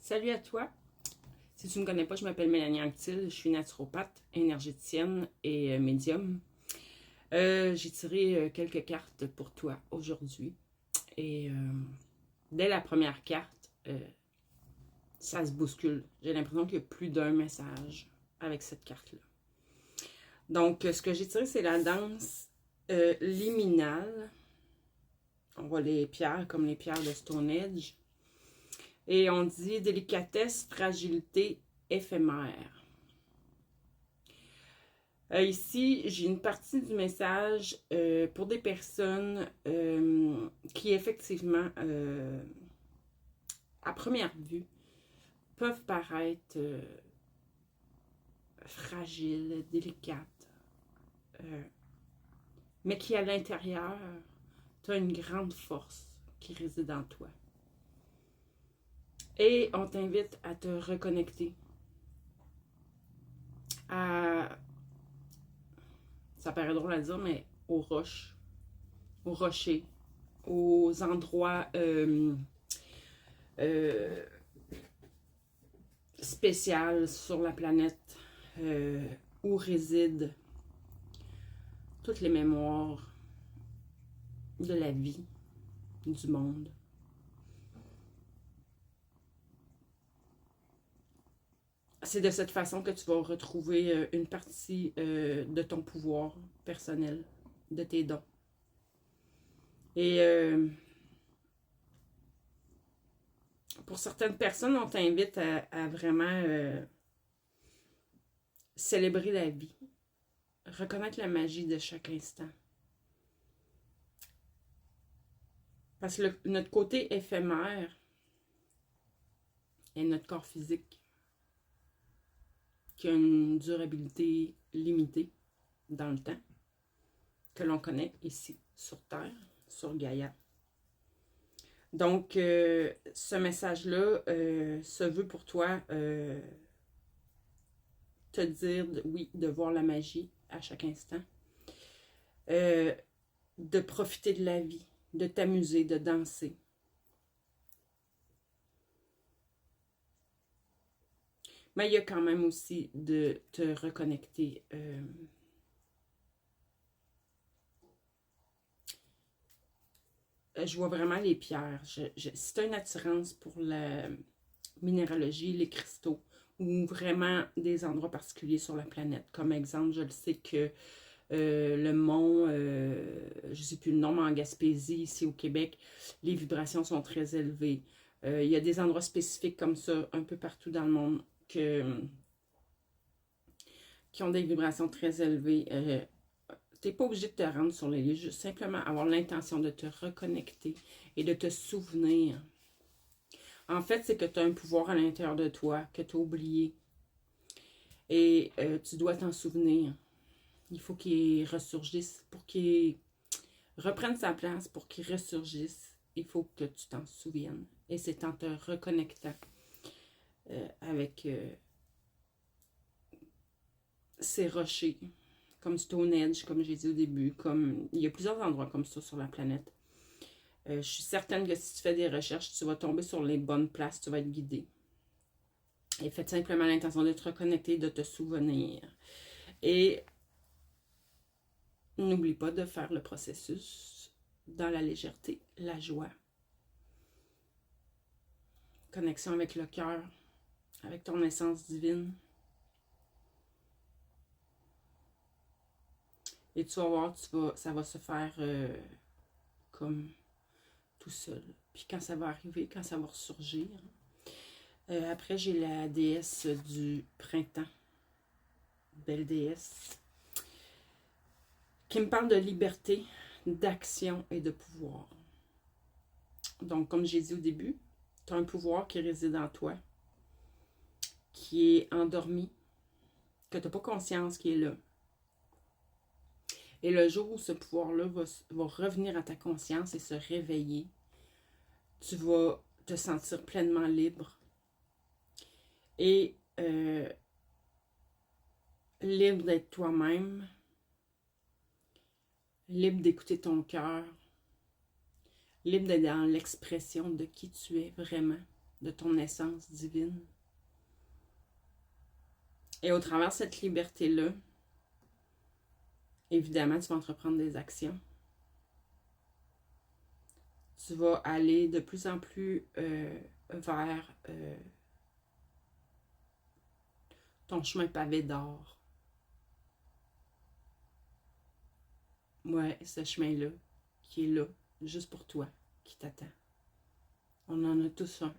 Salut à toi. Si tu ne me connais pas, je m'appelle Mélanie Anctil, je suis naturopathe, énergéticienne et médium. J'ai tiré quelques cartes pour toi aujourd'hui. Et dès la première carte, ça se bouscule. J'ai l'impression qu'il y a plus d'un message avec cette carte-là. Donc, ce que j'ai tiré, c'est la danse liminale. On voit les pierres comme les pierres de Stonehenge. Et on dit délicatesse, fragilité, éphémère. Ici, j'ai une partie du message pour des personnes qui, effectivement, à première vue, peuvent paraître fragiles, délicates, mais qui, à l'intérieur, tu as une grande force qui réside en toi. Et on t'invite à te reconnecter à, ça paraît drôle à dire, mais aux roches, aux rochers, aux endroits spécial sur la planète où résident toutes les mémoires de la vie, du monde. C'est de cette façon que tu vas retrouver une partie de ton pouvoir personnel, de tes dons. Et pour certaines personnes, on t'invite à vraiment célébrer la vie, reconnaître la magie de chaque instant. Parce que notre côté éphémère est notre corps physique, qui a une durabilité limitée dans le temps, que l'on connaît ici, sur Terre, sur Gaïa. Donc, ce message-là se veut pour toi te dire, oui, de voir la magie à chaque instant, de profiter de la vie, de t'amuser, de danser. Mais il y a quand même aussi de te reconnecter je vois vraiment les pierres. Si tu as une attirance pour la minéralogie, les cristaux, ou vraiment des endroits particuliers sur la planète. Comme exemple, je le sais que le mont, je ne sais plus le nom, mais en Gaspésie, ici au Québec, les vibrations sont très élevées. Il y a des endroits spécifiques comme ça, un peu partout dans le monde, qui ont des vibrations très élevées. Tu n'es pas obligé de te rendre sur les lieux, juste simplement avoir l'intention de te reconnecter et de te souvenir. En fait, c'est que tu as un pouvoir à l'intérieur de toi que tu as oublié. Et tu dois t'en souvenir. Il faut qu'il ressurgisse. Pour qu'il reprenne sa place, pour qu'il ressurgisse, il faut que tu t'en souviennes. Et c'est en te reconnectant avec ces rochers, comme Stonehenge, comme j'ai dit au début. Il y a plusieurs endroits comme ça sur la planète. Je suis certaine que si tu fais des recherches, tu vas tomber sur les bonnes places, tu vas être guidé. Et faites simplement l'intention de te reconnecter, de te souvenir. Et n'oublie pas de faire le processus dans la légèreté, la joie. Connexion avec le cœur, avec ton essence divine. Et tu vas voir, ça va se faire comme tout seul. Puis quand ça va arriver, quand ça va ressurgir. Après, j'ai la déesse du printemps. Belle déesse. Qui me parle de liberté, d'action et de pouvoir. Donc, comme j'ai dit au début, tu as un pouvoir qui réside en toi, qui est endormi, que tu n'as pas conscience qu'il est là. Et le jour où ce pouvoir-là va revenir à ta conscience et se réveiller, tu vas te sentir pleinement libre. Et libre d'être toi-même, libre d'écouter ton cœur, libre d'être dans l'expression de qui tu es vraiment. de ton essence divine. Et au travers de cette liberté-là, évidemment, tu vas entreprendre des actions. Tu vas aller de plus en plus vers ton chemin pavé d'or. Ouais, ce chemin-là, qui est là, juste pour toi, qui t'attend. On en a tous un.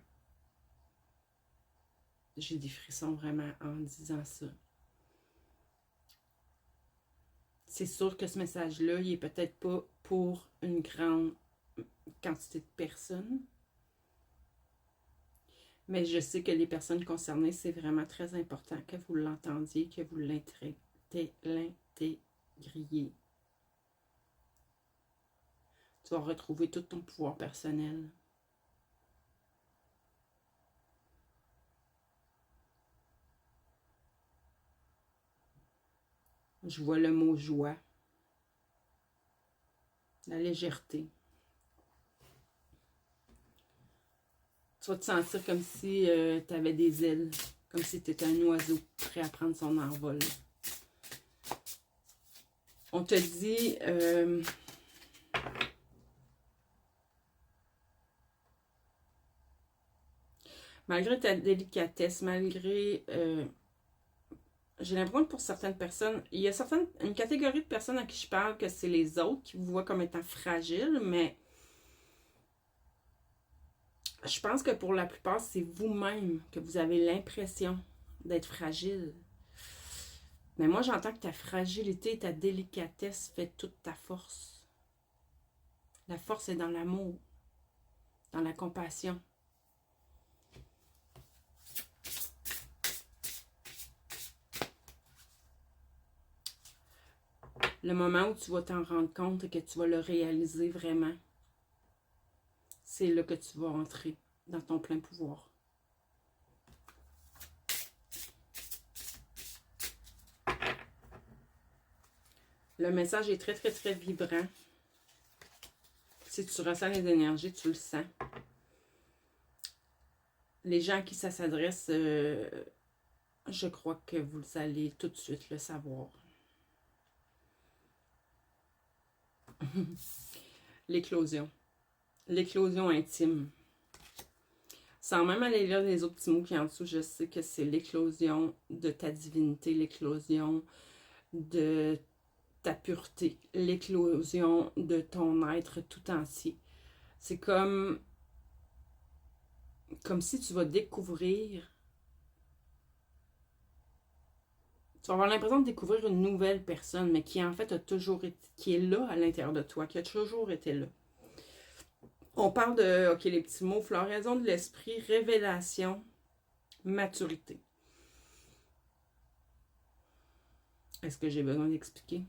J'ai des frissons vraiment en disant ça. C'est sûr que ce message-là, il est peut-être pas pour une grande quantité de personnes. Mais je sais que les personnes concernées, c'est vraiment très important que vous l'entendiez, que vous l'intégriez. Tu vas retrouver tout ton pouvoir personnel. Je vois le mot joie, la légèreté. Tu vas te sentir comme si tu avais des ailes, comme si tu étais un oiseau prêt à prendre son envol. On te dit... malgré ta délicatesse, malgré... j'ai l'impression que pour certaines personnes, il y a une catégorie de personnes à qui je parle que c'est les autres qui vous voient comme étant fragiles, mais je pense que pour la plupart, c'est vous-même que vous avez l'impression d'être fragile. Mais moi, j'entends que ta fragilité et ta délicatesse fait toute ta force. La force est dans l'amour, dans la compassion. Le moment où tu vas t'en rendre compte et que tu vas le réaliser vraiment, c'est là que tu vas entrer dans ton plein pouvoir. Le message est très, très, très vibrant. Si tu ressens les énergies, tu le sens. Les gens à qui ça s'adresse, je crois que vous allez tout de suite le savoir. L'éclosion. L'éclosion intime. Sans même aller lire les autres petits mots qui en dessous, je sais que c'est l'éclosion de ta divinité, l'éclosion de ta pureté, l'éclosion de ton être tout entier. C'est comme si tu vas découvrir, tu vas avoir l'impression de découvrir une nouvelle personne, mais qui en fait a toujours été, qui est là à l'intérieur de toi, qui a toujours été là. On parle de, ok, les petits mots, floraison de l'esprit, révélation, maturité. Est-ce que j'ai besoin d'expliquer?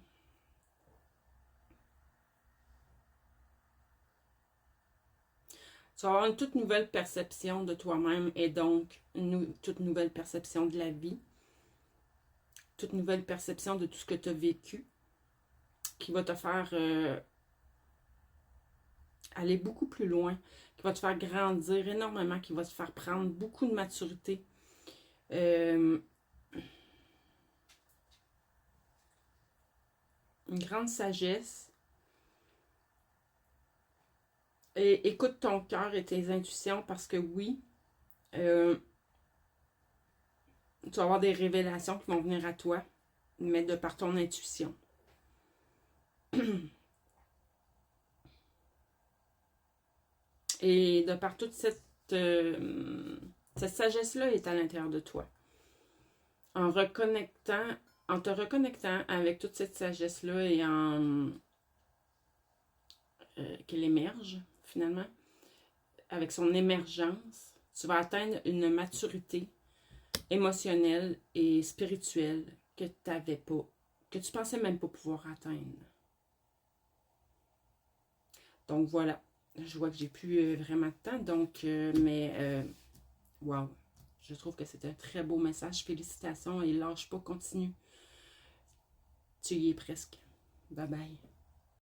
Tu vas avoir une toute nouvelle perception de toi-même et donc une toute nouvelle perception de la vie, toute nouvelle perception de tout ce que tu as vécu, qui va te faire aller beaucoup plus loin, qui va te faire grandir énormément, qui va te faire prendre beaucoup de maturité. Une grande sagesse. Et écoute ton cœur et tes intuitions parce que oui, tu vas avoir des révélations qui vont venir à toi, mais de par ton intuition. Et de par toute cette sagesse-là est à l'intérieur de toi. En te reconnectant avec toute cette sagesse-là et qu'elle émerge, finalement, avec son émergence, tu vas atteindre une maturité émotionnelle et spirituelle que tu n'avais pas, que tu pensais même pas pouvoir atteindre. Donc voilà, je vois que j'ai plus vraiment de temps, donc, wow, je trouve que c'est un très beau message. Félicitations et lâche pas, continue. Tu y es presque. Bye bye.